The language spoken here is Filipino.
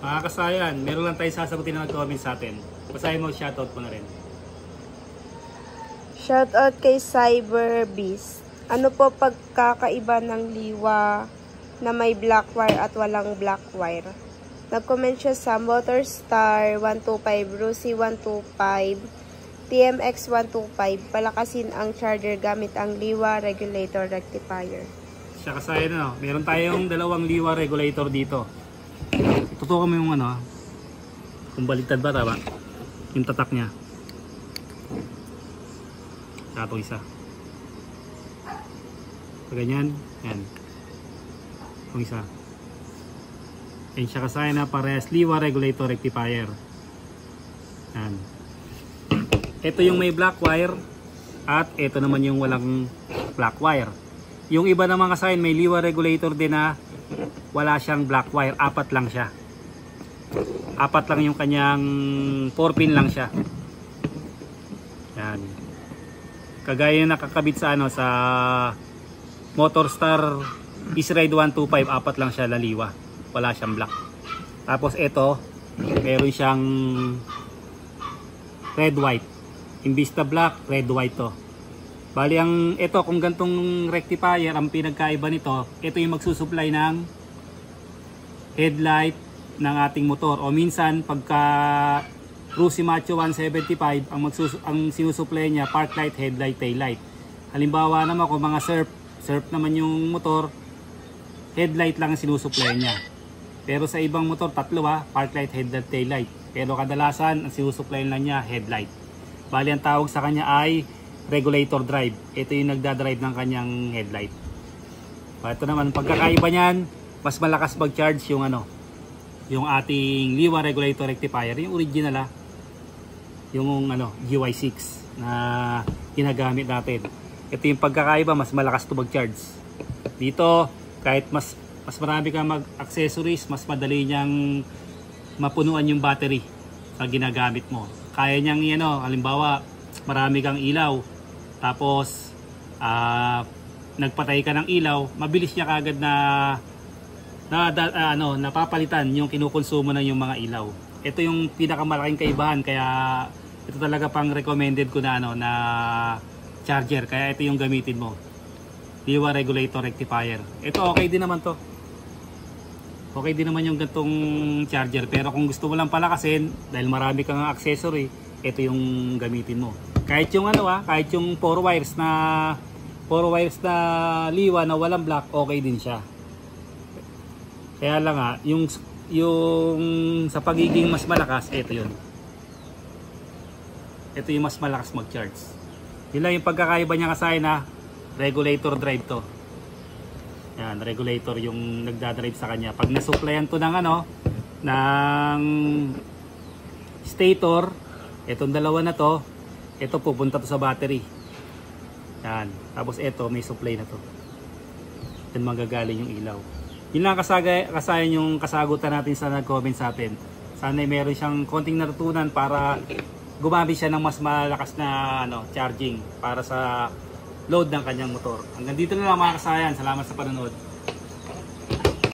Mga kasayan, meron lang tayo sasagutin na nag-comment sa atin. Basahin mo, shoutout po na rin. Shoutout kay Cyberbeast. Ano po pagkakaiba ng liwa na may black wire at walang black wire? Nag-comment siya sa Motorstar 125, Rusi 125, TMX 125. Palakasin ang charger gamit ang liwa regulator rectifier. Siya kasayan, ano, meron tayong dalawang liwa regulator dito. Tutukan mo yung ano, kung baliktad ba, tama? Yung tatak niya. Saka itong isa. So, ganyan. Yan. Itong isa. Yan siya kasayan na parehas liwa regulator rectifier. Yan. Ito yung may black wire. At ito naman yung walang black wire. Yung iba naman kasayan may liwa regulator din na wala siyang black wire. Apat lang siya. Apat lang yung kanyang 4-pin lang siya. Yan. Kagaya yung nakakabit sa ano sa Motorstar EasyRide 125, apat lang siya laliwa. Wala siyang black. Tapos ito, meron siyang red white. Imbis na black, red white to. Bali ang ito kung gantong rectifier, ang pinagkaiba nito, ito yung magsusupply ng headlight ng ating motor, o minsan pagka Rusi Macho 175 ang sinusupply niya park light, headlight, tail light. Halimbawa naman kung mga surf naman yung motor, headlight lang ang sinusupply niya. Pero sa ibang motor tatlo park light, headlight, tail light. Pero kadalasan ang sinusupply lang niya headlight. Bali ang tawag sa kanya ay regulator drive. Ito yung nagdadrive ng kanyang headlight. Ito naman pagkakaiba niyan, mas malakas mag-charge yung ano, yung ating liwa regulator rectifier, yung original yung ano GY6 na ginagamit natin. Ito yung pagkakaiba, mas malakas to mag-charge. Dito kahit mas marami kang mag-accessories, mas madali niyang mapunuan yung battery sa ginagamit mo. Kaya niyang ano, halimbawa marami kang ilaw, tapos nagpatay ka ng ilaw, mabilis niya kagad napapalitan yung kinukonsumo ng yung mga ilaw. Ito yung pinakamalaking kaibahan, kaya ito talaga pang recommended ko na ano na charger, kaya ito yung gamitin mo. Liwa regulator rectifier. Ito okay din naman to. Okay din naman yung gantong charger, pero kung gusto mo lang palakasin dahil marami kang accessory, ito yung gamitin mo. Kahit yung ano kahit yung 4 wires na liwa na walang black, okay din siya. Kaya lang yung sa pagiging mas malakas, ito yun. Ito yung mas malakas mag-charge. Yun lang yung pagkakaiba niya kasi regulator drive to. Yan, regulator yung nagdadrive sa kanya. Pag nasupplyan to ng ano, ng stator, itong dalawa na to, ito pupunta to sa battery. Yan. Tapos ito, may supply na to. Yan magagaling yung ilaw. Yun lang kasayan yung kasagutan natin sa nag-comment sa atin. Sana meron siyang konting natutunan para gumamit siya ng mas malakas na charging para sa load ng kanyang motor. Hanggang dito na lang mga kasayan. Salamat sa panonood.